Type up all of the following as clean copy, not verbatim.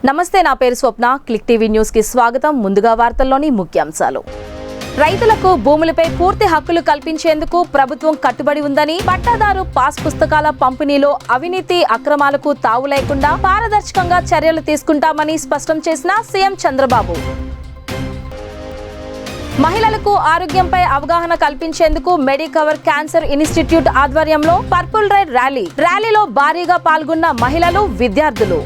నమస్తే, నా పేరు స్వప్న. క్లిక్ టీవీ న్యూస్ కి స్వాగతం. ముందుగా వార్తల్లోని ముఖ్యాంశాలు. రైతులకు భూములపై పూర్తి హక్కులు కల్పించేందుకు ప్రభుత్వం కట్టుబడి ఉందని, పట్టాదారు పాస్ పుస్తకాల పంపిణీలో అవినీతి అక్రమాలకు తావు లేకుండా పారదర్శకంగా చర్యలు తీసుకుంటామని స్పష్టం చేసిన సీఎం చంద్రబాబు. మహిళలకు ఆరోగ్యంపై అవగాహన కల్పించేందుకు మెడికవర్ క్యాన్సర్ ఇన్స్టిట్యూట్ ఆధ్వర్యంలో పర్పుల్ రైడ్ ర్యాలీలో భారీగా పాల్గొన్న మహిళలు, విద్యార్థులు.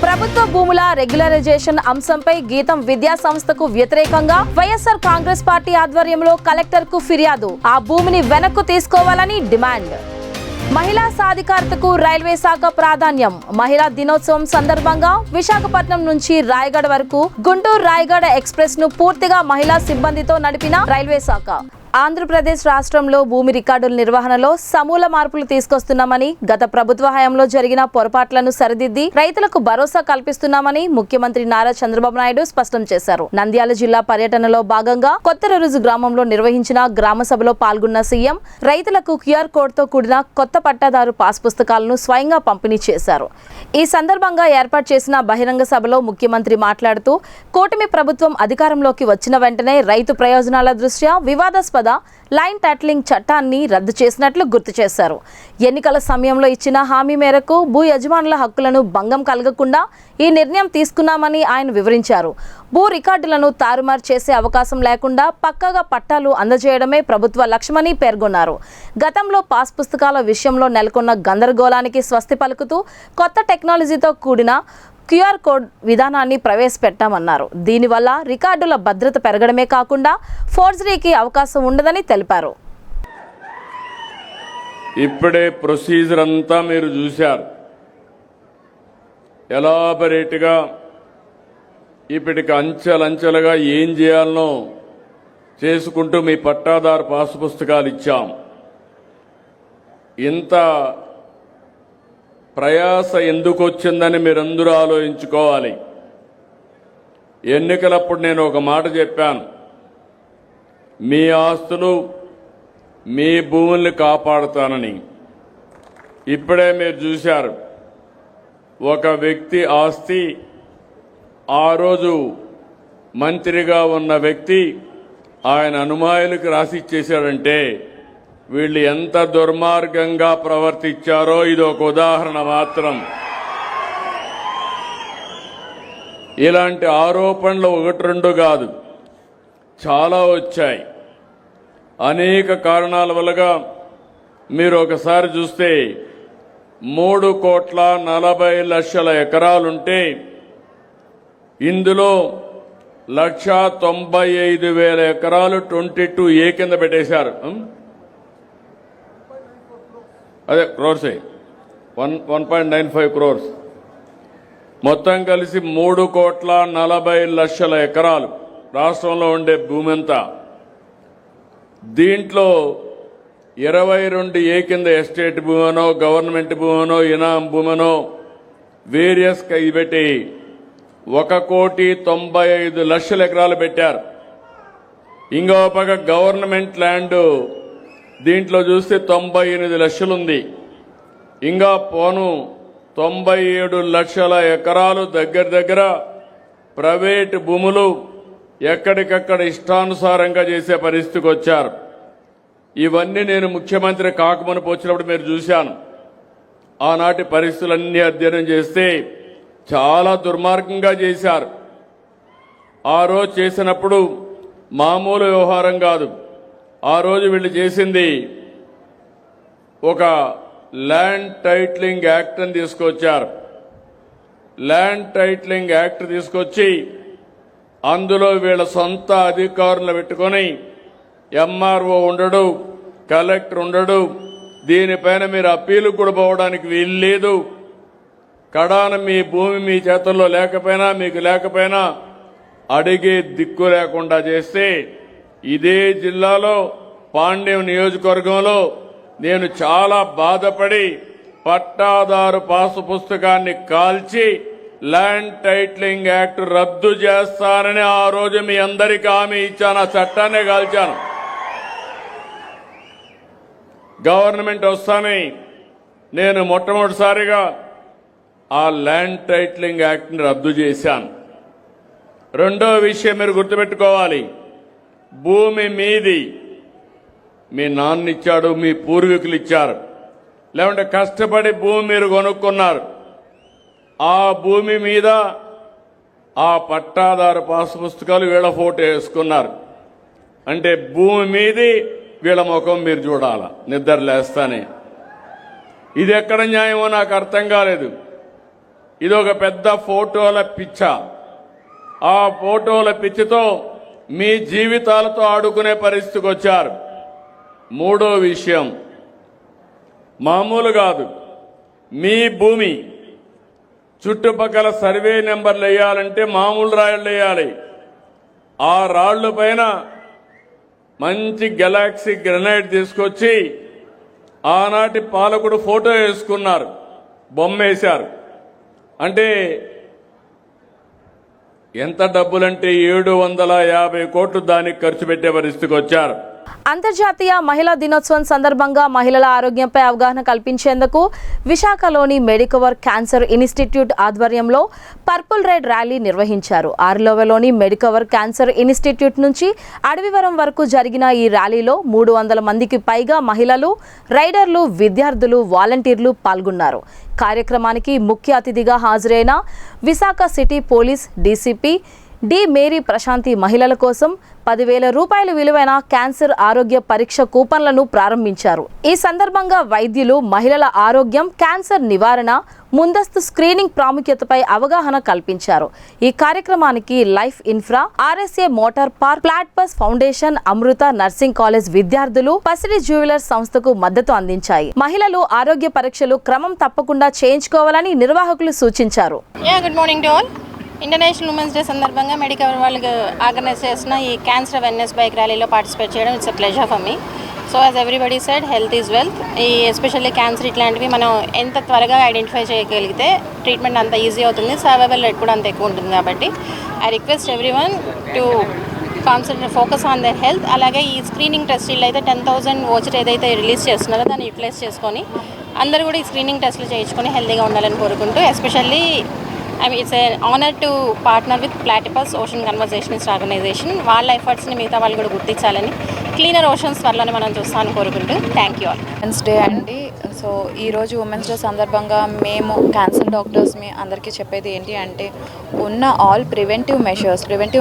ప్రభుత్వ భూముల రెగ్యులరైజేషన్ అంశంపై గీతం విద్యా సంస్థకు వ్యతిరేకంగా వైఎస్ఆర్ కాంగ్రెస్ పార్టీ ఆధ్వర్యంలో కలెక్టర్ కు ఫిర్యాదు. ఆ భూమిని వెనక్కు తీసుకోవాలని డిమాండ్. మహిళా సాధికారతకు రైల్వే శాఖ ప్రాధాన్యం. మహిళా దినోత్సవం సందర్భంగా విశాఖపట్నం నుంచి రాయగడ వరకు గుంటూరు రాయగడ ఎక్స్ప్రెస్ ను పూర్తిగా మహిళా సిబ్బందితో నడిపిన రైల్వే శాఖ. ఆంధ్రప్రదేశ్ రాష్ట్రంలో భూమి రికార్డుల నిర్వహణలో సమూల మార్పులు తీసుకొస్తున్నామని, గత ప్రభుత్వ హయాంలో జరిగిన పొరపాట్లను సరిదిద్ది రైతులకు భరోసా కల్పిస్తున్నామని ముఖ్యమంత్రి నారా చంద్రబాబు నాయుడు స్పష్టం చేశారు. నంద్యాల జిల్లా పర్యటనలో భాగంగా కొత్తరుజు గ్రామంలో నిర్వహించిన గ్రామ సభలో పాల్గొన్న సీఎం రైతులకు క్యూఆర్ కోడ్ తో కూడిన కొత్త పట్టాదారు పాస్ పుస్తకాలను స్వయంగా పంపిణీ చేశారు. ఈ సందర్భంగా ఏర్పాటు చేసిన బహిరంగ సభలో ముఖ్యమంత్రి మాట్లాడుతూ, కూటమి ప్రభుత్వం అధికారంలోకి వచ్చిన వెంటనే రైతు ప్రయోజనాల దృష్ట్యా వివాదాస్పద లైన్ టైటిలింగ్ చట్టాన్ని రద్దు చేసినట్లు గుర్తు చేశారు. ఎన్నికల సమయంలో ఇచ్చిన హామీ మేరకు భూ యజమానుల హక్కులను భంగం కలగకుండా ఈ నిర్ణయం తీసుకున్నామని ఆయన వివరించారు. భూ రికార్డులను తారుమారు చేసే అవకాశం లేకుండా పక్కాగా పట్టాలు అందజేయడమే ప్రభుత్వ లక్ష్యమని పేర్కొన్నారు. గతంలో పాస్ పుస్తకాల విషయంలో నెలకొన్న గందరగోళానికి స్వస్తి పలుకుతూ కొత్త టెక్నాలజీతో కూడిన క్యూఆర్ కోడ్ విధానాన్ని ప్రవేశపెట్టామన్నారు. దీనివల్ల రికార్డుల భద్రత పెరగడమే కాకుండా ఫోర్జరీకి అవకాశం ఉండదని తెలిపారు. ఇప్పుడే ప్రొసీజర్ అంతా మీరు చూశారు. ఎలాబరేట్గా ఇప్పటికి అంచెలంచెలుగా ఏం చేయాలనో చేసుకుంటూ మీ పట్టాదారు పాసు పుస్తకాలు ఇచ్చాం. ఇంత ప్రయాస ఎందుకు వచ్చిందని మీరందరూ ఆలోచించుకోవాలి. ఎన్నికలప్పుడు నేను ఒక మాట చెప్పాను, మీ ఆస్తులు మీ భూముల్ని కాపాడుతానని. ఇప్పుడే మీరు చూశారు, ఒక వ్యక్తి ఆస్తి ఆ రోజు మంత్రిగా ఉన్న వ్యక్తి ఆయన అనుమాయులకు రాసిచ్చేశాడంటే వీళ్ళు ఎంత దుర్మార్గంగా ప్రవర్తించారో ఇది ఒక ఉదాహరణ మాత్రం. ఇలాంటి ఆరోపణలు ఒకటి రెండు కాదు, చాలా వచ్చాయి. అనేక కారణాల వల్లగా మీరు ఒకసారి చూస్తే 3,40,00,000 ఎకరాలుంటే ఇందులో 1,95,000 ఎకరాలు 22A కింద పెట్టేశారు. అదే క్రోర్సే 1.95 crores. మొత్తం కలిసి 3,40,00,000 ఎకరాలు రాష్ట్రంలో ఉండే భూమి అంతా. దీంట్లో 22A కింద ఎస్టేట్ భూమనో, గవర్నమెంట్ భూమనో, ఇనాం భూమనో వేరియస్ పెట్టి 1,95,00,000 ఎకరాలు పెట్టారు. ఇంకో పక్క గవర్నమెంట్ ల్యాండ్ దీంట్లో చూస్తే 98 లక్షలు ఉంది. ఇంకా పోను 97 లక్షల ఎకరాలు దగ్గర ప్రైవేట్ భూములు ఎక్కడికక్కడ ఇష్టానుసారంగా చేసే పరిస్థితికి వచ్చారు. ఇవన్నీ నేను ముఖ్యమంత్రి కాకమునుపు వచ్చినప్పుడు మీరు చూశాను. ఆనాటి పరిస్థితులన్నీ అధ్యయనం చేస్తే చాలా దుర్మార్గంగా చేశారు. ఆ రోజు చేసినప్పుడు మామూలు వ్యవహారం కాదు. ఆ రోజు వీళ్ళు చేసింది ఒక ల్యాండ్ టైటిలింగ్ యాక్ట్ అని తీసుకొచ్చారు. ల్యాండ్ టైటిలింగ్ యాక్ట్ తీసుకొచ్చి అందులో వీళ్ళ సొంత అధికారులు పెట్టుకొని ఎంఆర్ఓ ఉండడు, కలెక్టర్ ఉండడు, దీనిపైన మీరు అప్పీలు కూడా పోవడానికి వీలు లేదు. కడాన మీ భూమి మీ చేతుల్లో లేకపోయినా మీకు లేకపోయినా అడిగే దిక్కు లేకుండా చేస్తే ఇదే జిల్లాలో పాండ్యం నియోజకవర్గంలో నేను చాలా బాధపడి పట్టాదారు పాసు పుస్తకాన్ని కాల్చి ల్యాండ్ టైటిలింగ్ యాక్ట్ రద్దు చేస్తానని ఆ రోజు మీ అందరికీ హామీ ఇచ్చాను. ఆ చట్టాన్ని కాల్చాను. గవర్నమెంట్ వస్తానే నేను మొట్టమొదటిసారిగా ఆ ల్యాండ్ టైటిలింగ్ యాక్ట్ని రద్దు చేశాను. రెండో విషయం మీరు గుర్తుపెట్టుకోవాలి, భూమి మీది మీ నాన్న ఇచ్చాడు, మీ పూర్వీకులు ఇచ్చారు, లేకుంటే కష్టపడి భూమి మీరు కొనుక్కున్నారు. ఆ భూమి మీద ఆ పట్టాదారు పాస్ పుస్తకాలు వీళ్ళ ఫోటో వేసుకున్నారు. అంటే భూమి మీది వీళ్ళ ముఖం మీరు చూడాల నిద్ర లేస్తానే. ఇది ఎక్కడ న్యాయమో నాకు అర్థం కాలేదు. ఇది ఒక పెద్ద ఫోటోల పిచ్చ. ఆ ఫోటోల పిచ్చితో మీ జీవితాలతో ఆడుకునే పరిస్థితికి వచ్చారు. మూడో విషయం మామూలు కాదు, మీ భూమి చుట్టుపక్కల సర్వే నెంబర్లు వేయాలంటే మామూలు రాళ్ళు వేయాలి. ఆ రాళ్ల పైన మంచి గెలాక్సీ గ్రనైట్ తీసుకొచ్చి ఆనాటి పాలకుడు ఫోటో వేసుకున్నారు, బొమ్మ వేశారు. అంటే ఎంత డబ్బులంటే 750 కోట్లు దానికి ఖర్చు పెట్టే పరిస్థితికి వచ్చారు. అంతర్జాతీయ మహిళా దినోత్సవం సందర్భంగా మహిళల ఆరోగ్యంపై అవగాహన కల్పించేందుకు విశాఖలోని మెడికవర్ క్యాన్సర్ ఇన్స్టిట్యూట్ ఆధ్వర్యంలో పర్పుల్ రైడ్ ర్యాలీ నిర్వహించారు. ఆర్లోవలోని మెడికవర్ క్యాన్సర్ ఇన్స్టిట్యూట్ నుంచి అడవివరం వరకు జరిగిన ఈ ర్యాలీలో 300 మందికి పైగా మహిళలు, రైడర్లు, విద్యార్థులు, వాలంటీర్లు పాల్గొన్నారు. కార్యక్రమానికి ముఖ్య అతిథిగా హాజరైన Visakha city police DCP D Mary Prashanti మహిళల కోసం 10,000 రూపాయల విలువైన క్యాన్సర్ ఆరోగ్య పరీక్ష కూపన్లను ప్రారంభించారు. ఈ సందర్భంగా వైద్యులు మహిళల ఆరోగ్యం, క్యాన్సర్ నివారణ, ముందస్తు స్క్రీనింగ్ ప్రాముఖ్యతపై అవగాహన కల్పించారు. ఈ కార్యక్రమానికి life infra, RSA motor park, ప్లాట్బస్ ఫౌండేషన్, అమృత నర్సింగ్ కాలేజ్ విద్యార్థులు, పసిడి జ్యువెలర్స్ సంస్థకు మద్దతు అందించాయి. మహిళలు ఆరోగ్య పరీక్షలు క్రమం తప్పకుండా చేయించుకోవాలని నిర్వాహకులు సూచించారు. Good morning to all. International women's day సందర్భంగా మెడికవర్ వాళ్ళకి ఆర్గనైజ్ చేసిన ఈ క్యాన్సర్ అవేర్నెస్ బైక్ ర్యాలీలో పార్టిసిపేట్ చేయడం it's a pleasure for me. So as everybody said, health is wealth. ఈ ఎస్పెషల్లీ క్యాన్సర్ ఇట్లాంటివి మనం ఎంత త్వరగా ఐడెంటిఫై చేయగలిగితే ట్రీట్మెంట్ అంత ఈజీ అవుతుంది, సర్వైవల్ రేట్ కూడా అంత ఎక్కువ ఉంటుంది. కాబట్టి I request everyone to focus on their health. అలాగే ఈ స్క్రీనింగ్ టెస్ట్ అయితే 10,000 వోచర్ ఏదైతే రిలీజ్ చేస్తున్నారో దాన్ని యూటిలైజ్ చేసుకొని అందరూ కూడా ఈ స్క్రీనింగ్ టెస్ట్లు చేయించుకొని హెల్తీగా ఉండాలని కోరుకుంటూ, especially it's an honor to partner with Platypus Ocean Conservationist Organization. వాళ్ళ ఎఫర్ట్స్ని మిగతా వాళ్ళు కూడా గుర్తించాలని, క్లీనర్ ఓషన్స్ త్వరలోనే మనం చూస్తామని కోరుకుంటూ thank you all. Women's day అండి. సో ఈరోజు ఉమెన్స్ డే సందర్భంగా మేము క్యాన్సర్ డాక్టర్స్ని అందరికీ చెప్పేది ఏంటి అంటే, ఉన్న ఆల్ ప్రివెంటివ్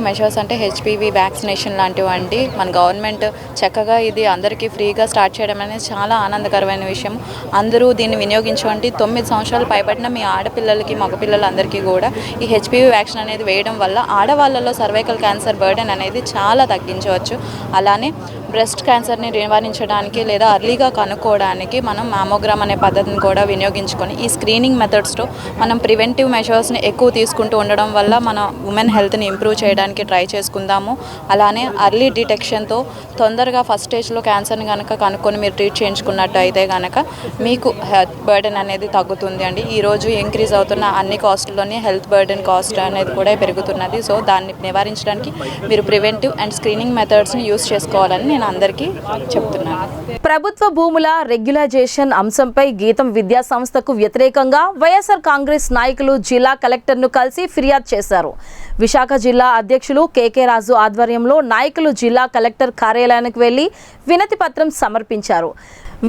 మెషర్స్ అంటే హెచ్పివి వ్యాక్సినేషన్ లాంటివి అండి. మన గవర్నమెంట్ చక్కగా ఇది అందరికీ ఫ్రీగా స్టార్ట్ చేయడం అనేది చాలా ఆనందకరమైన విషయం. అందరూ దీన్ని వినియోగించండి. 9 సంవత్సరాలు పైబడిన మీ ఆడపిల్లలకి, మగపిల్లలందరికీ కూడా ఈ హెచ్పివి వ్యాక్సిన్ అనేది వేయడం వల్ల ఆడవాళ్ళలో సర్వైకల్ క్యాన్సర్ బర్డెన్ అనేది చాలా తగ్గించవచ్చు. అలానే బ్రెస్ట్ క్యాన్సర్ని నివారించడానికి లేదా అర్లీగా కనుక్కోవడానికి మనం మ్యామోగ్రామ్ అనే పద్ధతిని కూడా వినియోగించుకొని ఈ స్క్రీనింగ్ మెథడ్స్తో మనం ప్రివెంటివ్ మెషర్స్ని ఎక్కువ తీసుకుంటూ ఉండడం వల్ల మన ఉమెన్ హెల్త్ని ఇంప్రూవ్ చేయడానికి ట్రై చేసుకుందాము. అలానే అర్లీ డిటెక్షన్తో తొందరగా ఫస్ట్ స్టేజ్లో క్యాన్సర్ని కనుక కనుక్కొని మీరు ట్రీట్ చేయించుకున్నట్టు అయితే కనుక మీకు హెల్త్ బర్డెన్ అనేది తగ్గుతుంది అండి. ఈరోజు ఇంక్రీజ్ అవుతున్న అన్ని కాస్ట్లోనే హెల్త్ బర్డెన్ కాస్ట్ అనేది కూడా పెరుగుతున్నది. సో దాన్ని నివారించడానికి మీరు ప్రివెంటివ్ అండ్ స్క్రీనింగ్ మెథడ్స్ని యూస్ చేసుకోవాలని నేను అందరికీ చెప్తున్నాను. ప్రభుత్వ భూముల రెగ్యులైజేషన్ అంశంపై గీతం విద్యా సంస్థకు వ్యతిరేకంగా వైఎస్ఆర్ కాంగ్రెస్ నాయకులు జిల్లా కలెక్టర్ను కలిసి ఫిర్యాదు చేశారు. విశాఖ జిల్లా అధ్యక్షులు కేకే రాజు ఆధ్వర్యంలో నాయకులు జిల్లా కలెక్టర్ కార్యాలయానికి వెళ్లి వినతి పత్రం సమర్పించారు.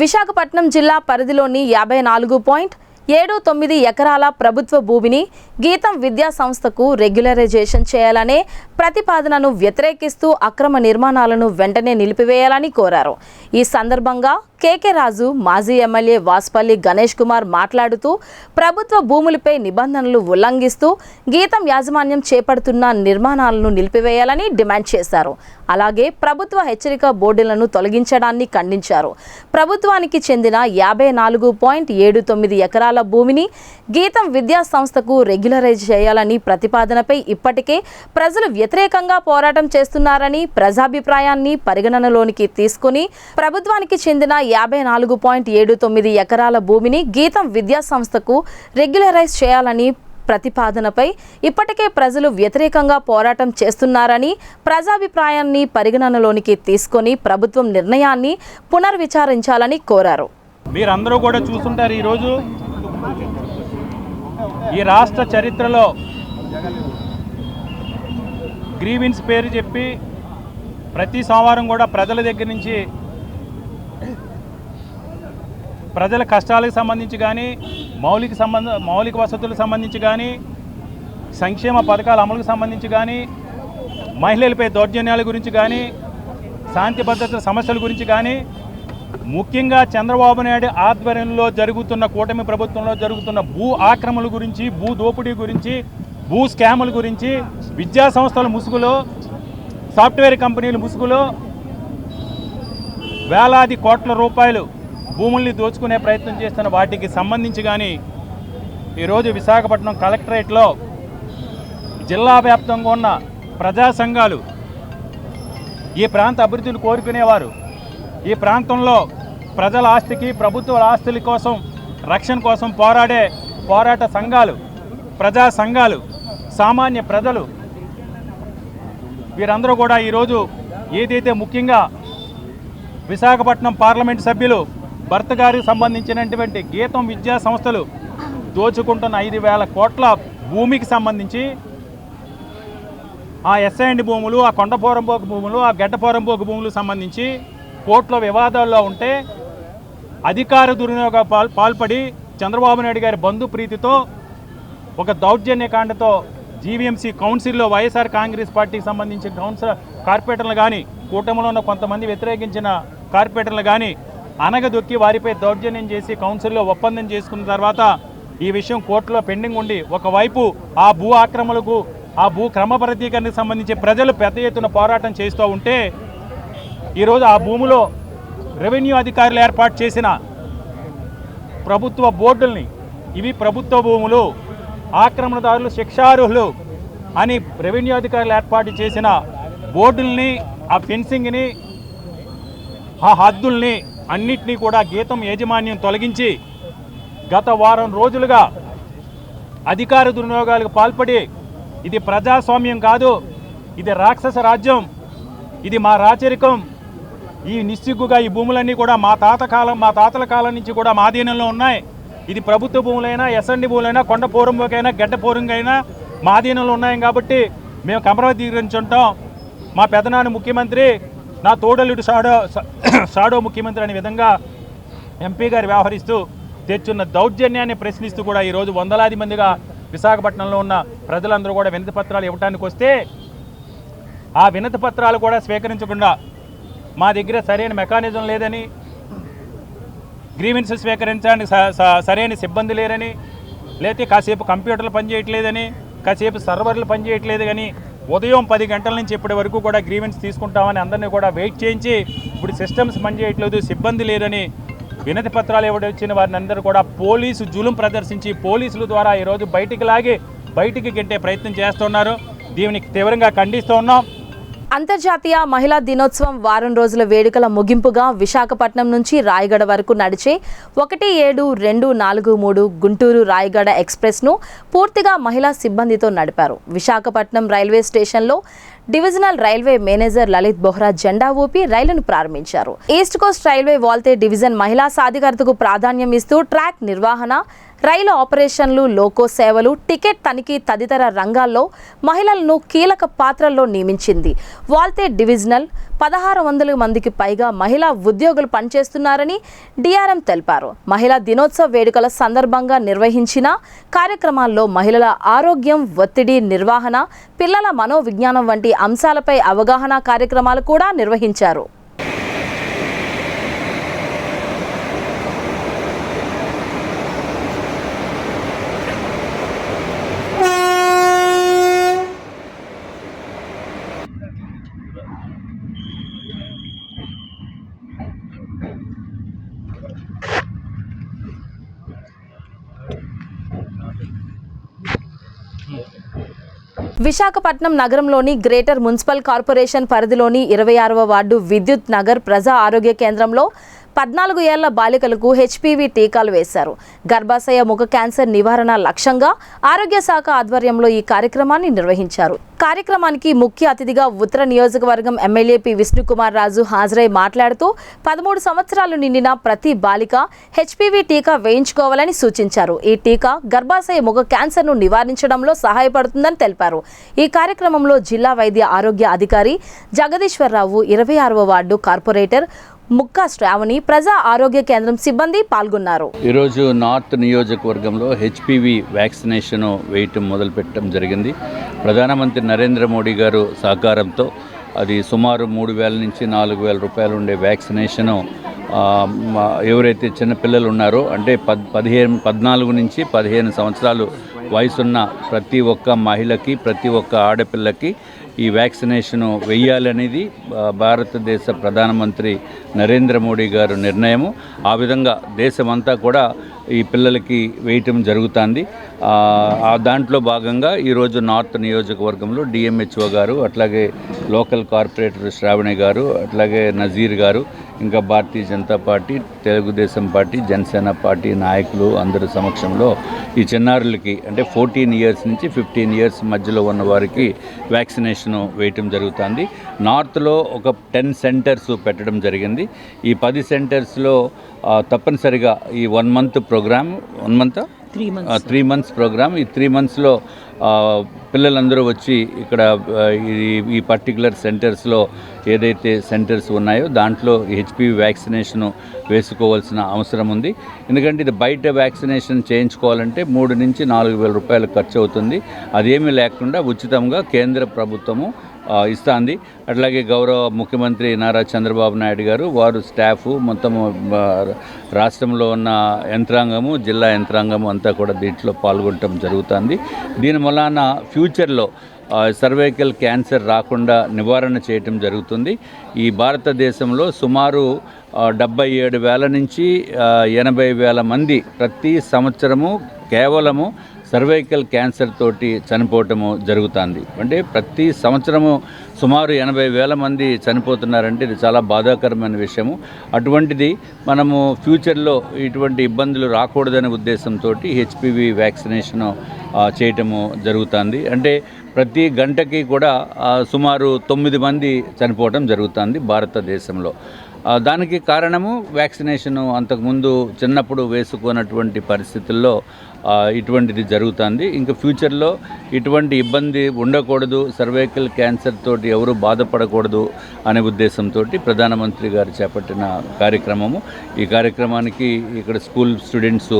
విశాఖపట్నం జిల్లా పరిధిలోని 54.79 ఎకరాల ప్రభుత్వ భూమిని గీతం విద్యా సంస్థకు రెగ్యులరైజేషన్ చేయాలనే ప్రతిపాదనను వ్యతిరేకిస్తూ అక్రమ నిర్మాణాలను వెంటనే నిలిపివేయాలని కోరారు. ఈ సందర్భంగా కేకే రాజు, మాజీ ఎమ్మెల్యే వాస్పల్లి గణేష్ కుమార్ మాట్లాడుతూ ప్రభుత్వ భూములపై నిబంధనలు ఉల్లంఘిస్తూ గీతం యాజమాన్యం చేపడుతున్న నిర్మాణాలను నిలిపివేయాలని డిమాండ్ చేశారు. అలాగే ప్రభుత్వ హెచ్చరిక బోర్డులను తొలగించడాన్ని ఖండించారు. ప్రభుత్వానికి చెందిన 54.79 ఎకరాల భూమిని గీతం విద్యా సంస్థకు రెగ్యులరైజ్ చేయాలని ప్రతిపాదనపై ఇప్పటికే ప్రజలు వ్యతిరేకంగా పోరాటం చేస్తున్నారని, ప్రజాభిప్రాయాన్ని పరిగణనలోనికి తీసుకుని ప్రభుత్వానికి చెందిన 54.79 ఎకరాల భూమిని గీతం విద్యా సంస్థకు రెగ్యులరైజ్ చేయాలని ప్రతిపాదనపై ఇప్పటికే ప్రజలు వ్యతిరేకంగా పోరాటం చేస్తున్నారని, ప్రజాభిప్రాయాన్ని పరిగణనలోనికి తీసుకొని ప్రభుత్వం నిర్ణయాన్ని పునర్విచారించాలని కోరారు. మీరందరూ కూడా చూస్తుంటారు, ఈరోజు ఈ రాష్ట్ర చరిత్రలో గ్రీవెన్స్ పేరు చెప్పి ప్రతి సోమవారం కూడా ప్రజల దగ్గర నుంచి ప్రజల కష్టాలకు సంబంధించి కానీ మౌలిక వసతులకు సంబంధించి కానీ సంక్షేమ పథకాల అమలుకు సంబంధించి కానీ మహిళలపై దౌర్జన్యాల గురించి కానీ శాంతి భద్రత సమస్యల గురించి కానీ ముఖ్యంగా చంద్రబాబు నాయుడు ఆధ్వర్యంలో జరుగుతున్న కూటమి ప్రభుత్వంలో జరుగుతున్న భూ ఆక్రమణల గురించి, భూ దోపిడీ గురించి, భూ స్కాముల గురించి, విద్యా సంస్థల ముసుగులో, సాఫ్ట్వేర్ కంపెనీల ముసుగులో వేలాది కోట్ల రూపాయలు భూముల్ని దోచుకునే ప్రయత్నం చేస్తున్న వాటికి సంబంధించి కానీ ఈరోజు విశాఖపట్నం కలెక్టరేట్లో జిల్లా వ్యాప్తంగా ఉన్న ప్రజా సంఘాలు, ఈ ప్రాంత అభివృద్ధిని కోరుకునేవారు, ఈ ప్రాంతంలో ప్రజల ఆస్తికి, ప్రభుత్వ ఆస్తుల కోసం, రక్షణ కోసం పోరాట సంఘాలు, ప్రజా సంఘాలు, సామాన్య ప్రజలు వీరందరూ కూడా ఈరోజు ఏదైతే ముఖ్యంగా విశాఖపట్నం పార్లమెంటు సభ్యులు భర్త గారికి సంబంధించినటువంటి గీతం విద్యా సంస్థలు దోచుకుంటున్న 5,000 కోట్ల భూమికి సంబంధించి ఆ ఎస్ఐండ్ భూములు, ఆ కొండపోరంపోకు భూములు, ఆ గడ్డపోరంపోకు భూములకు సంబంధించి కోర్టులో వివాదాల్లో ఉంటే అధికార దుర్వినియోగ పాల్పడి చంద్రబాబు నాయుడు గారి బంధు ప్రీతితో ఒక దౌర్జన్యకాండతో జీవీఎంసీ కౌన్సిల్లో వైఎస్ఆర్ కాంగ్రెస్ పార్టీకి సంబంధించిన కార్పొరేటర్లు కానీ, కూటమిలో ఉన్న కొంతమంది వ్యతిరేకించిన కార్పొరేటర్లు కానీ అనగదొక్కి వారిపై దౌర్జన్యం చేసి కౌన్సిల్లో ఒప్పందం చేసుకున్న తర్వాత ఈ విషయం కోర్టులో పెండింగ్ ఉండి ఒకవైపు ఆ భూ ఆక్రమణలకు, ఆ భూ క్రమబద్ధీకరణకు సంబంధించి ప్రజలు పెద్ద ఎత్తున పోరాటం చేస్తూ ఉంటే ఈరోజు ఆ భూమిలో రెవెన్యూ అధికారులు ఏర్పాటు చేసిన ప్రభుత్వ బోర్డుల్ని, ఇవి ప్రభుత్వ భూములు, ఆక్రమణదారులు శిక్షార్హులు అని రెవెన్యూ అధికారులు ఏర్పాటు చేసిన బోర్డుల్ని, ఆ ఫెన్సింగ్ని, ఆ హద్దుల్ని అన్నిటినీ కూడా గీతం యాజమాన్యం తొలగించి గత వారం రోజులుగా అధికార దుర్వినియోగాలకు పాల్పడి ఇది ప్రజాస్వామ్యం కాదు, ఇది రాక్షస రాజ్యం, ఇది మా రాచరికం, ఈ నిస్సిగ్గుగా ఈ భూములన్నీ కూడా మా తాతల కాలం నుంచి కూడా మా అధీనంలో ఉన్నాయి, ఇది ప్రభుత్వ భూములైనా, ఎస్ఎండి భూములైనా, కొండ పోరంబోకైనా, గడ్డ పోరంగైనా మా అధీనంలో ఉన్నాయి కాబట్టి మేము క్రమబద్ధీకరించుంటాం. మా పెదనాన్న ముఖ్యమంత్రి, నా తోడలుడు షాడో ముఖ్యమంత్రి అనే విధంగా ఎంపీ గారు వ్యవహరిస్తూ తెచ్చున్న దౌర్జన్యాన్ని ప్రశ్నిస్తూ కూడా ఈరోజు వందలాది మందిగా విశాఖపట్నంలో ఉన్న ప్రజలందరూ కూడా వినతి పత్రాలు ఇవ్వడానికి వస్తే ఆ వినతి పత్రాలు కూడా స్వీకరించకుండా మా దగ్గర సరైన మెకానిజం లేదని, గ్రీవెన్స్ స్వీకరించడానికి సరైన సిబ్బంది లేరని, లేకపోతే కాసేపు కంప్యూటర్లు పనిచేయట్లేదని, కాసేపు సర్వర్లు పనిచేయట్లేదు కానీ ఉదయం 10 గంటల నుంచి ఇప్పటి వరకు కూడా గ్రీవెన్స్ తీసుకుంటామని అందరినీ కూడా వెయిట్ చేయించి ఇప్పుడు సిస్టమ్స్ పనిచేయట్లేదు, సిబ్బంది లేరని వినతి పత్రాలు ఇవ్వడొచ్చిన వారిని అందరూ కూడా పోలీసు జులుం ప్రదర్శించి పోలీసుల ద్వారా ఈరోజు బయటికి గెంటే ప్రయత్నం చేస్తున్నారు. దీనిని తీవ్రంగా ఖండిస్తూ ఉన్నాం. అంతర్జాతీయ మహిళా దినోత్సవం వారం రోజుల వేడుకల ముగింపుగా విశాఖపట్నం నుంచి రాయగడ వరకు నడిచే 17-243 గుంటూరు రాయగడ ఎక్స్ప్రెస్ను పూర్తిగా మహిళా సిబ్బందితో నడిపారు. విశాఖపట్నం రైల్వే స్టేషన్లో divisional railway manager Lalit Bohra జెండా ఊపి రైలును ప్రారంభించారు. East Coast railway Waltair division మహిళా సాధికారతకు ప్రాధాన్యం ఇస్తూ ట్రాక్ నిర్వహణ, రైలు ఆపరేషన్లు, లోకో సేవలు, టికెట్ తనిఖీ తదితర రంగాల్లో మహిళలను కీలక పాత్రల్లో నియమించింది. వాల్తే డివిజనల్ 1600 మందికి పైగా మహిళా ఉద్యోగులు పనిచేస్తున్నారని డిఆర్ఎం తెలిపారు. మహిళా దినోత్సవ వేడుకల సందర్భంగా నిర్వహించిన కార్యక్రమాల్లో మహిళల ఆరోగ్యం, ఒత్తిడి నిర్వహణ, పిల్లల మనోవిజ్ఞానం వంటి అంశాలపై అవగాహన కార్యక్రమాలు కూడా నిర్వహించారు. విశాఖపట్నం నగరంలోని గ్రేటర్ మున్సిపల్ కార్పొరేషన్ పరిధిలోని 26వ వార్డు విద్యుత్ నగర్ ప్రజా ఆరోగ్య కేంద్రంలో 14 ఏళ్ల బాలికలకు హెచ్పివి టీకాలు వేశారు. గర్భాశయ ముఖ క్యాన్సర్ నివారణ లక్ష్యంగా ఆరోగ్య శాఖ ఆధ్వర్యంలో ఈ కార్యక్రమాన్ని నిర్వహించారు. కార్యక్రమానికి ముఖ్య అతిథిగా ఉత్తర నియోజకవర్గం ఎమ్మెల్యే పి విష్ణుకుమార్ రాజు హాజరై మాట్లాడుతూ 13 సంవత్సరాలు నిండిన ప్రతి బాలిక హెచ్పివి టీకా వేయించుకోవాలని సూచించారు. ఈ టీకా గర్భాశయ ముఖ క్యాన్సర్ను నివారించడంలో సహాయపడుతుందని తెలిపారు. ఈ కార్యక్రమంలో జిల్లా వైద్య ఆరోగ్య అధికారి జగదీశ్వరరావు, 26వ వార్డు కార్పొరేటర్ ముక్కా శ్రావణి, ప్రజా ఆరోగ్య కేంద్రం సిబ్బంది పాల్గొన్నారు. ఈరోజు నార్త్ నియోజకవర్గంలో హెచ్పివి వ్యాక్సినేషన్ వేయటం మొదలుపెట్టడం జరిగింది. ప్రధానమంత్రి నరేంద్ర మోడీ గారు సహకారంతో అది సుమారు 3,000 నుంచి 4,000 రూపాయలు ఉండే వ్యాక్సినేషను ఎవరైతే చిన్నపిల్లలు ఉన్నారో అంటే 14 నుంచి 15 సంవత్సరాలు వయసున్న ప్రతి ఒక్క మహిళకి, ప్రతి ఒక్క ఆడపిల్లకి ఈ వ్యాక్సినేషన్ వెయ్యాలనేది భారతదేశ ప్రధానమంత్రి నరేంద్ర మోడీ గారు నిర్ణయము. ఆ విధంగా దేశమంతా కూడా ఈ పిల్లలకి వేయటం జరుగుతుంది. దాంట్లో భాగంగా ఈరోజు నార్త్ నియోజకవర్గంలో డిఎంహెచ్ఓ గారు, అట్లాగే లోకల్ కార్పొరేటర్ శ్రావణి గారు, అట్లాగే నజీర్ గారు, ఇంకా Bharatiya Janata party, Telugu Desam party, Janasena party నాయకులు అందరి సమక్షంలో ఈ చిన్నారులకి అంటే 14 ఇయర్స్ నుంచి 15 ఇయర్స్ మధ్యలో ఉన్న వారికి వ్యాక్సినేషన్ వేయటం జరుగుతుంది. నార్త్లో ఒక 10 సెంటర్స్ పెట్టడం జరిగింది. ఈ 10 సెంటర్స్లో తప్పనిసరిగా ఈ 1 మంత్ ప్రోగ్రామ్, 3 మంత్స్ ప్రోగ్రామ్, ఈ 3 మంత్స్లో పిల్లలందరూ వచ్చి ఇక్కడ ఈ పర్టికులర్ సెంటర్స్లో ఏదైతే సెంటర్స్ ఉన్నాయో దాంట్లో హెచ్పివి వ్యాక్సినేషన్ వేసుకోవాల్సిన అవసరం ఉంది. ఎందుకంటే ఇది బయట వ్యాక్సినేషన్ చేయించుకోవాలంటే 3 నుంచి 4,000 రూపాయలు ఖర్చు అవుతుంది. అదేమీ లేకుండా ఉచితంగా కేంద్ర ప్రభుత్వము ఇస్తుంది. అట్లాగే గౌరవ ముఖ్యమంత్రి నారా చంద్రబాబు నాయుడు గారు, వారు స్టాఫ్ మొత్తము రాష్ట్రంలో ఉన్న యంత్రాంగము, జిల్లా యంత్రాంగము అంతా కూడా దీంట్లో పాల్గొనడం జరుగుతుంది. దీని వలన ఫ్యూచర్లో సర్వైకల్ క్యాన్సర్ రాకుండా నివారణ చేయటం జరుగుతుంది. ఈ భారతదేశంలో సుమారు 77,000 నుంచి 80,000 మంది ప్రతి సంవత్సరము కేవలము సర్వైకల్ క్యాన్సర్ తోటి చనిపోవటము జరుగుతుంది. అంటే ప్రతి సంవత్సరము సుమారు 80,000 మంది చనిపోతున్నారంటే ఇది చాలా బాధాకరమైన విషయము. అటువంటిది మనము ఫ్యూచర్లో ఇటువంటి ఇబ్బందులు రాకూడదనే ఉద్దేశంతో హెచ్పివి వ్యాక్సినేషన్ చేయటము జరుగుతుంది. అంటే ప్రతి గంటకి కూడా సుమారు 9 మంది చనిపోవటం జరుగుతుంది భారతదేశంలో. దానికి కారణము వ్యాక్సినేషను అంతకుముందు చిన్నప్పుడు వేసుకున్నటువంటి పరిస్థితుల్లో ఇటువంటిది జరుగుతుంది. ఇంకా ఫ్యూచర్లో ఇటువంటి ఇబ్బంది ఉండకూడదు, సర్వైకల్ క్యాన్సర్ తోటి ఎవరు బాధపడకూడదు అనే ఉద్దేశంతో ప్రధానమంత్రి గారు చేపట్టిన కార్యక్రమము. ఈ కార్యక్రమానికి ఇక్కడ స్కూల్ స్టూడెంట్స్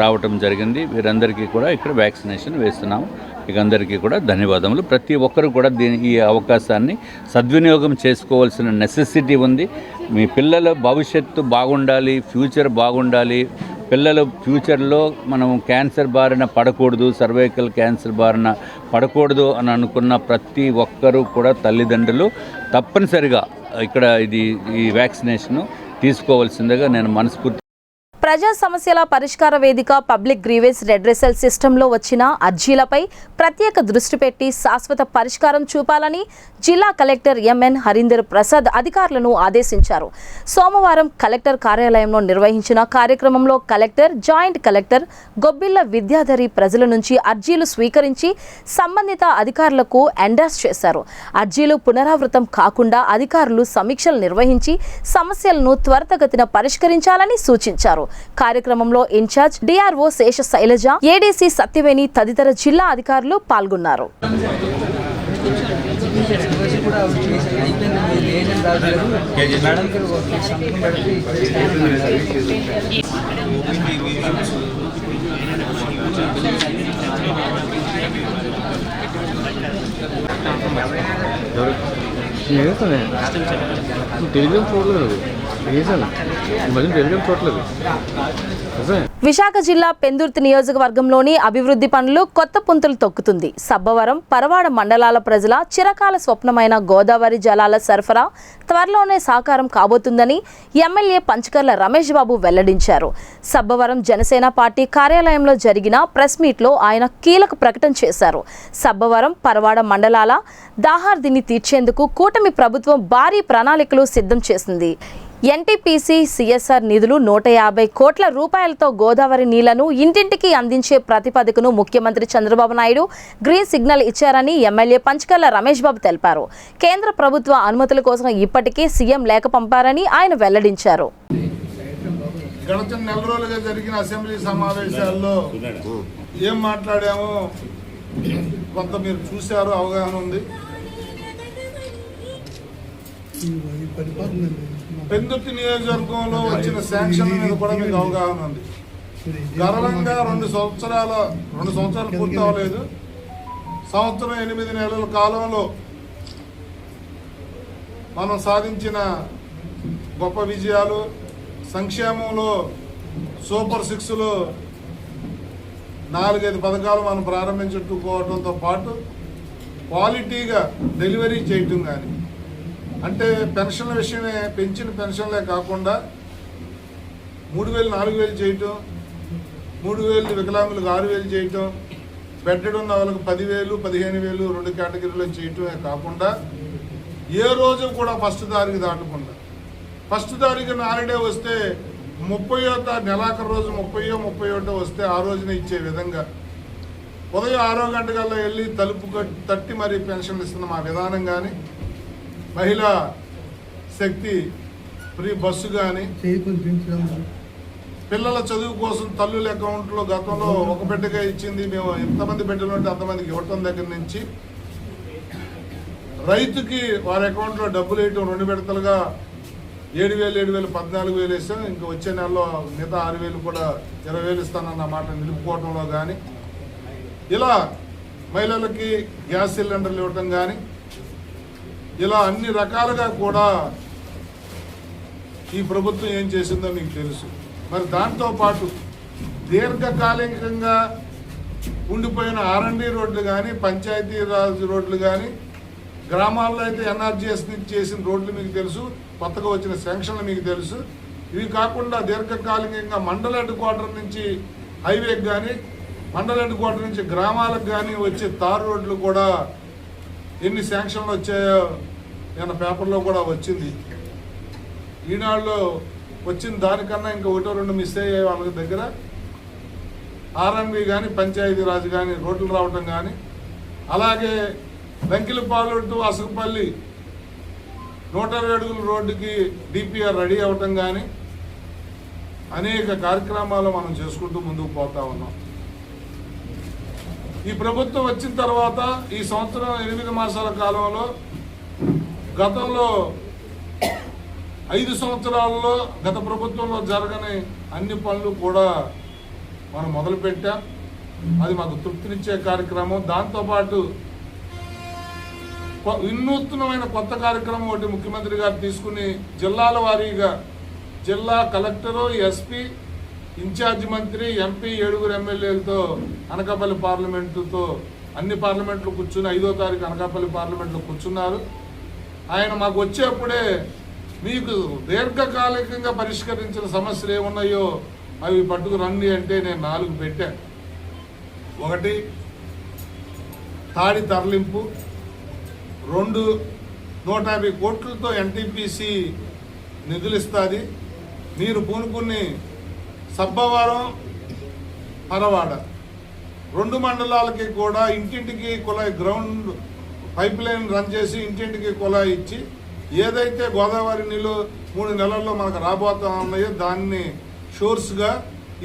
రావటం జరిగింది. వీరందరికీ కూడా ఇక్కడ వ్యాక్సినేషన్ వేస్తున్నాము. ఇక అందరికీ కూడా ధన్యవాదములు. ప్రతి ఒక్కరు కూడా ఈ అవకాశాన్ని సద్వినియోగం చేసుకోవాల్సిన నెసెసిటీ ఉంది. మీ పిల్లల భవిష్యత్తు బాగుండాలి, ఫ్యూచర్ బాగుండాలి. పిల్లలు ఫ్యూచర్లో మనం క్యాన్సర్ బారిన పడకూడదు, సర్వైకల్ క్యాన్సర్ బారిన పడకూడదు అని అనుకున్న ప్రతి ఒక్కరూ కూడా తల్లిదండ్రులు తప్పనిసరిగా ఇక్కడ ఈ వ్యాక్సినేషన్ తీసుకోవాల్సిందిగా నేను మనస్ఫూర్తి. ప్రజా సమస్యల పరిష్కార వేదిక పబ్లిక్ గ్రీవెన్స్ రెడ్రెసల్ సిస్టంలో వచ్చిన అర్జీలపై ప్రత్యేక దృష్టి పెట్టి శాశ్వత పరిష్కారం చూపాలని జిల్లా కలెక్టర్ ఎంఎన్ హరీందర్ ప్రసాద్ అధికారులను ఆదేశించారు. సోమవారం కలెక్టర్ కార్యాలయంలో నిర్వహించిన కార్యక్రమంలో కలెక్టర్, జాయింట్ కలెక్టర్ గొబ్బిళ్ల విద్యాధరి ప్రజల నుంచి అర్జీలు స్వీకరించి సంబంధిత అధికారులకు ఎండార్స్ చేశారు. అర్జీలు పునరావృతం కాకుండా అధికారులు సమీక్షలు నిర్వహించి సమస్యలను త్వరితగతిన పరిష్కరించాలని సూచించారు. కార్యక్రమంలో ఇన్ఛార్జ్ డిఆర్ఓ శేష శైలజ, ఏడీసీ సత్యవేణి తదితర జిల్లా అధికారులు పాల్గొన్నారు. టెలిగ్రామ్ చూడలేదు, టెలిగ్రామ్ చూడలేదు. విశాఖ జిల్లా పెందుర్తి నియోజకవర్గంలోని అభివృద్ధి పనులు కొత్త పుంతలు తొక్కుతుంది. సబ్బవరం, పరవాడ మండలాల ప్రజల చిరకాల స్వప్నమైన గోదావరి జలాల సరఫరా త్వరలోనే సాకారం కాబోతుందని ఎమ్మెల్యే పంచకర్ల రమేష్ బాబు వెల్లడించారు. సబ్బవరం జనసేన పార్టీ కార్యాలయంలో జరిగిన ప్రెస్ మీట్లో ఆయన కీలక ప్రకటన చేశారు. సబ్బవరం, పరవాడ మండలాల దాహార్దిని తీర్చేందుకు కూటమి ప్రభుత్వం భారీ ప్రణాళికలు సిద్ధం చేసింది. ఎన్టీపీసీ సిఎస్ఆర్ నిధులు 150 కోట్ల రూపాయలతో గోదావరి నీళ్లను ఇంటింటికి అందించే ప్రతిపాదకను ముఖ్యమంత్రి చంద్రబాబు నాయుడు గ్రీన్ సిగ్నల్ ఇచ్చారని ఎమ్మెల్యే పంచకర్ల రమేష్ బాబు తెలిపారు. కేంద్ర ప్రభుత్వ అనుమతుల కోసం ఇప్పటికే సీఎం లేఖ పంపారని ఆయన వెల్లడించారు. గత నెల రోజులుగా జరిగిన అసెంబ్లీ సమావేశాల్లో ఏం మాట్లాడామో కొంత మీరు చూశారు, అవగాహన ఉంది. పెందుర్తి నియోజకవర్గంలో వచ్చిన శాంక్షన్ మీద కూడా మీకు అవగాహన ఉంది. గర్వంగా 2 సంవత్సరాలు పూర్తి అవ్వలేదు, సంవత్సరం 8 నెలల కాలంలో మనం సాధించిన గొప్ప విజయాలు, సంక్షేమంలో సూపర్ 6లో 4-5 పథకాలు మనం ప్రారంభించుకోవడంతో పాటు క్వాలిటీగా డెలివరీ చేయటం కానీ, అంటే పెన్షన్ల విషయమే పెంచిన పెన్షన్లే కాకుండా 3,000 4,000 చేయటం, 3,000 వికలాంగులకు 6,000 చేయటం, బెడ్డెడ్ ఉన్న వాళ్ళకి 10,000 15,000 2 కేటగిరీలో చేయటమే కాకుండా ఏ రోజు కూడా ఫస్ట్ తారీఖు దాటకుండా, ఫస్ట్ తారీఖున హాలిడే వస్తే 30వ నెలాఖరు రోజు 30-31 వస్తే ఆ రోజున ఇచ్చే విధంగా ఉదయం 6 గంటకల్లా వెళ్ళి తలుపు తట్టి మరీ పెన్షన్లు ఇస్తున్న మా విధానం కానీ, మహిళా శక్తి ఫ్రీ బస్సు కానీ, పిల్లల చదువు కోసం తల్లుల అకౌంట్లో గతంలో ఒక బిడ్డగా ఇచ్చింది, మేము ఎంతమంది బిడ్డలు ఉంటే అంతమందికి ఇవ్వటం దగ్గర నుంచి రైతుకి వారి అకౌంట్లో డబ్బులు వేయటం 2 విడతలుగా 7,000 14,000 వేసాం. ఇంకా వచ్చే నెలలో మిగతా 6,000 కూడా 20,000 ఇస్తానన్న మాట నిలుపుకోవడంలో కానీ, ఇలా మహిళలకి గ్యాస్ సిలిండర్లు ఇవ్వటం కానీ, ఇలా అన్ని రకాలుగా కూడా ఈ ప్రభుత్వం ఏం చేసిందో మీకు తెలుసు. మరి దాంతోపాటు దీర్ఘకాలికంగా ఉండిపోయిన R&D రోడ్లు కానీ, పంచాయతీరాజ్ రోడ్లు కానీ, గ్రామాల్లో అయితే ఎన్ఆర్జీఎస్ నుంచి చేసిన రోడ్లు మీకు తెలుసు, కొత్తగా వచ్చిన శాంక్షన్లు మీకు తెలుసు. ఇవి కాకుండా దీర్ఘకాలికంగా మండల హెడ్ క్వార్టర్ నుంచి హైవేకి కానీ, మండల హెడ్ క్వార్టర్ నుంచి గ్రామాలకు కానీ వచ్చే తారు రోడ్లు కూడా ఎన్ని శాంక్షన్లు వచ్చాయో నిన్న పేపర్లో కూడా వచ్చింది. ఈనాడులో వచ్చిన దానికన్నా ఇంకా 1-2 మిస్ అయ్యే వాళ్ళ దగ్గర R&B కానీ, పంచాయతీరాజ్ కానీ రోడ్లు రావటం కానీ, అలాగే లంకిలపాలెం టు అసకపల్లి 120 అడుగుల రోడ్డుకి DPR రెడీ అవ్వటం కానీ, అనేక కార్యక్రమాలు మనం చేసుకుంటూ ముందుకు పోతా ఉన్నాం. ఈ ప్రభుత్వం వచ్చిన తర్వాత ఈ సంవత్సరం 8 మాసాల కాలంలో గతంలో 5 సంవత్సరాల్లో గత ప్రభుత్వంలో జరగని అన్ని పనులు కూడా మనం మొదలుపెట్టాం. అది మాకు తృప్తినిచ్చే కార్యక్రమం. దాంతోపాటు వినూత్నమైన కొత్త కార్యక్రమం ఒకటి ముఖ్యమంత్రి గారు తీసుకుని జిల్లాల వారీగా జిల్లా కలెక్టరు, ఎస్పీ, ఇన్ఛార్జ్ మంత్రి, ఎంపీ 7 ఎమ్మెల్యేలతో అనకాపల్లి పార్లమెంటుతో అన్ని పార్లమెంట్లు కూర్చుని 5వ తారీఖు అనకాపల్లి పార్లమెంట్లో కూర్చున్నారు. ఆయన మాకు వచ్చేప్పుడే మీకు దీర్ఘకాలికంగా పరిష్కరించిన సమస్యలు ఏమున్నాయో అవి పట్టుకు రండి అంటే నేను 4 పెట్టాను. 1 తాడి తరలింపు, 2 150 కోట్లతో ఎన్టీపీసీ నిధులు ఇస్తుంది. మీరు పూనుకుని సబ్బవరం, పరవాడ 2 మండలాలకి కూడా ఇంటింటికి కుళాయి గ్రౌండ్ పైప్ లైన్ రన్ చేసి ఇంటింటికి కుళాయి ఇచ్చి ఏదైతే గోదావరి నీళ్ళు 3 నెలల్లో మనకు రాబోతా ఉన్నాయో దాన్ని షోర్స్గా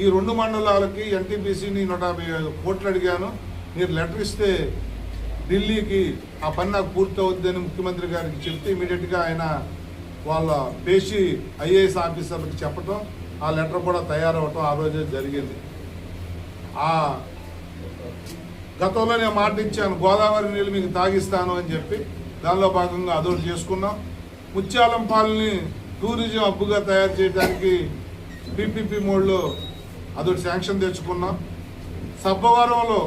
ఈ 2 మండలాలకి ఎన్టీపీసీని 150 కోట్లు అడిగాను. మీరు లెటర్ ఇస్తే ఢిల్లీకి ఆ పని నాకు పూర్తి అవుద్దని ముఖ్యమంత్రి గారికి చెప్తే ఇమీడియట్గా ఆయన వాళ్ళ పేషి IAS ఆఫీసర్లకు చెప్పటం, ఆ లెటర్ కూడా తయారవటం ఆ రోజే జరిగింది. ఆ గతంలో నేను మాట ఇచ్చాను, గోదావరి నీళ్ళు మీకు తాగిస్తాను అని చెప్పి. దానిలో భాగంగా అదొకటి చేసుకున్నాం. ముత్యాలంపాలని టూరిజం హబ్గా తయారు చేయడానికి PPP మోడ్లో అదొకటి శాంక్షన్ తెచ్చుకున్నాం. సబ్బవరంలో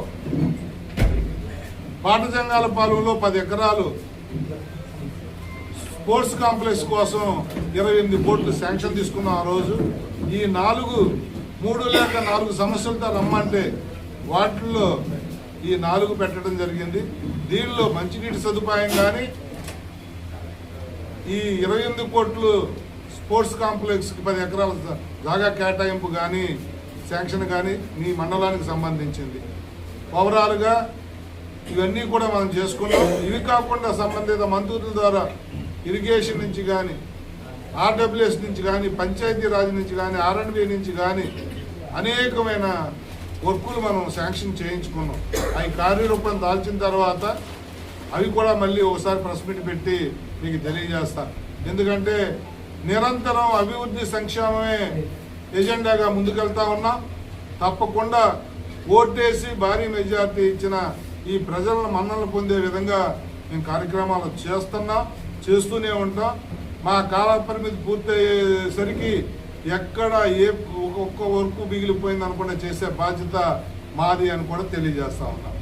పాటజంగాలపాలెంలో 10 ఎకరాలు స్పోర్ట్స్ కాంప్లెక్స్ కోసం 28 కోట్లు శాంక్షన్ తీసుకున్నాం ఆ రోజు. ఈ 3 లేక 4 సమస్యలతో రమ్మంటే వాటిల్లో ఈ 4 పెట్టడం జరిగింది. దీనిలో మంచినీటి సదుపాయం కానీ, ఈ 28 కోట్లు స్పోర్ట్స్ కాంప్లెక్స్కి 10 ఎకరాల జాగా కేటాయింపు కానీ శాంక్షన్ కానీ మీ మండలానికి సంబంధించింది. ఓవరాల్గా ఇవన్నీ కూడా మనం చేసుకున్నాం. ఇవి కాకుండా సంబంధిత మంత్రుల ద్వారా ఇరిగేషన్ నుంచి కానీ, ఆర్డబ్ల్యూఎస్ నుంచి కానీ, పంచాయతీరాజ్ నుంచి కానీ, R&B నుంచి కానీ అనేకమైన వర్కులు మనం శాంక్షన్ చేయించుకున్నాం. అవి కార్యరూపం దాల్చిన తర్వాత అవి కూడా మళ్ళీ ఒకసారి ప్రెస్ మీట్ పెట్టి మీకు తెలియజేస్తా. ఎందుకంటే నిరంతరం అభివృద్ధి సంక్షేమమే ఎజెండాగా ముందుకెళ్తా ఉన్నాం. తప్పకుండా ఓటేసి భారీ మెజార్టీ ఇచ్చిన ఈ ప్రజలను మన్ననలు పొందే విధంగా మేము కార్యక్రమాలు చేస్తూనే ఉంటాం. మా కాల పరిమితి పూర్తయ్యేసరికి ఎక్కడ ఒక్క వర్క్ మిగిలిపోయింది అనుకునే చేసే బాధ్యత మాది అని కూడా తెలియజేస్తా ఉన్నాం.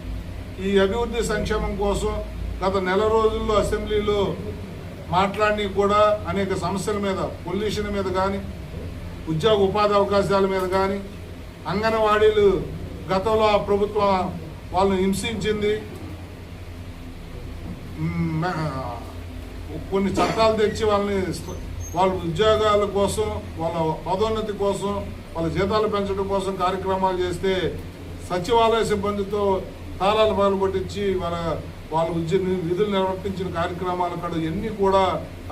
ఈ అభివృద్ధి సంక్షేమం కోసం గత నెల రోజుల్లో అసెంబ్లీలో మాట్లాడి కూడా అనేక సమస్యల మీద, పొల్యూషన్ మీద కానీ, ఉద్యోగ ఉపాధి అవకాశాల మీద కానీ, అంగన్వాడీలు గతంలో ఆ ప్రభుత్వం వాళ్ళని హింసించింది, కొన్ని చట్టాలు తెచ్చి వాళ్ళ ఉద్యోగాల కోసం, వాళ్ళ పదోన్నతి కోసం, వాళ్ళ జీతాలు పెంచడం కోసం కార్యక్రమాలు చేస్తే సచివాలయ సిబ్బందితో తాళాలు పగలగొట్టించి వాళ్ళ విధులు నిర్వర్తించిన కార్యక్రమాలు కూడా ఇవన్నీ కూడా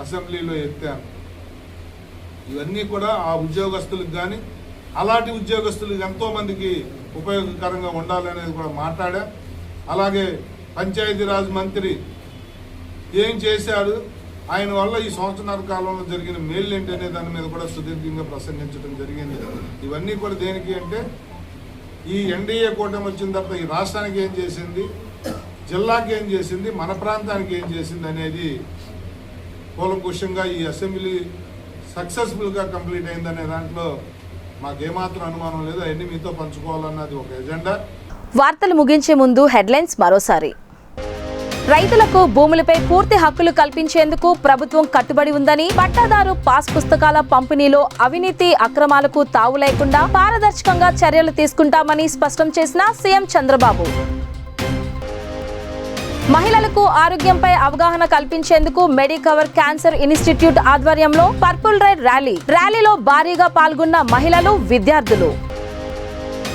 అసెంబ్లీలో ఎత్తాను. ఇవన్నీ కూడా ఆ ఉద్యోగస్తులకు కానీ, అలాంటి ఉద్యోగస్తులకు ఎంతోమందికి ఉపయోగకరంగా ఉండాలనేది కూడా మాట్లాడా. అలాగే పంచాయతీరాజ్ మంత్రి ఏం చేశాడు, ఆయన వల్ల ఈ సంవత్సరాల కాలంలో జరిగిన మేలు ఏంటి అనే దాని మీద కూడా సుదీర్ఘంగా ప్రసంగించడం జరిగింది. ఇవన్నీ కూడా దేనికి అంటే ఈ ఎన్డీఏ కూటమి వచ్చిన తర్వాత ఈ రాష్ట్రానికి ఏం చేసింది, జిల్లాకి ఏం చేసింది, మన ప్రాంతానికి ఏం చేసింది అనేది కూలంకుషంగా ఈ అసెంబ్లీ సక్సెస్ఫుల్గా కంప్లీట్ అయిందనే దాంట్లో మాకేమాత్రం అనుమానం లేదు. అవన్నీ మీతో పంచుకోవాలన్నది ఒక ఎజెండా. వార్తలు ముగించే ముందు హెడ్లైన్స్ మరోసారి. రైతులకు భూములపై పూర్తి హక్కులు కల్పించేందుకు ప్రభుత్వం కట్టుబడి ఉందని, పట్టాదారు పాస్ పుస్తకాల పంపిణీలో అవినీతి అక్రమాలకు తావు లేకుండా పారదర్శకంగా చర్యలు తీసుకుంటామని స్పష్టం చేసిన సీఎం చంద్రబాబు. మహిళలకు ఆరోగ్యంపై అవగాహన కల్పించేందుకు మెడికవర్ క్యాన్సర్ ఇన్స్టిట్యూట్ ఆధ్వర్యంలో పర్పుల్ రైడ్ ర్యాలీలో భారీగా పాల్గొన్న మహిళలు, విద్యార్థులు.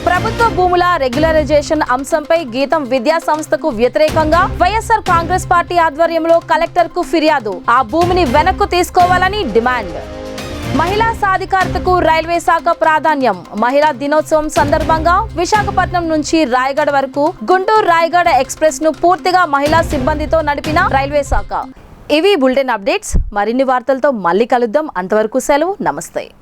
ప్రభుత్వ భూముల రెగ్యులరైజేషన్ అంశంపై గీతం విద్యా సంస్థకు వ్యతిరేకంగా వైఎస్ఆర్ కాంగ్రెస్ పార్టీ ఆధ్వర్యంలో కలెక్టర్ కు ఫిర్యాదు. ఆ భూమిని వెనక్కు తీసుకోవాలని డిమాండ్. మహిళా సాధికారతకు రైల్వే శాఖ ప్రాధాన్యం. మహిళా దినోత్సవం సందర్భంగా విశాఖపట్నం నుంచి రాయగఢ వరకు గుంటూరు రాయగఢ ఎక్స్ప్రెస్ ను పూర్తిగా మహిళా సిబ్బందితో నడిపిన రైల్వే శాఖ. ఇవి బులెటిన్ అప్డేట్స్. మరిన్ని వార్తలతో మళ్ళీ కలుద్దాం. అంతవరకు సెలవు. నమస్తే.